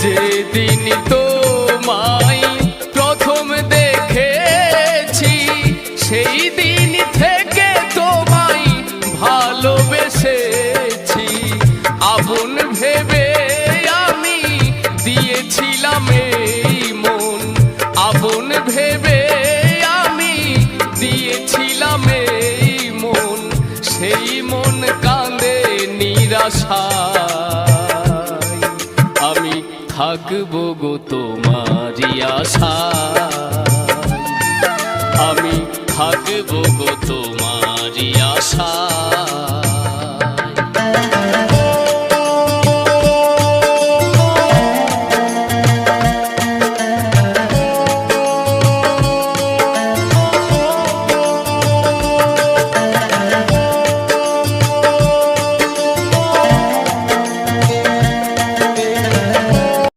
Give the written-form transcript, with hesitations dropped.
যেদিন তোমায় প্রথম দেখেছি সেই দিন থেকে তোমায় ভালোবেসেছি। আপন ভেবে আমি দিয়েছিলাম এই মন, আপন ভেবে আমি দিয়েছিলাম এই মন। সেই মন কাঁদে নিরাশায়, আমি থাকবো গো তোমারই আশায়, আমি থাকবো গো তোমারই আশায়।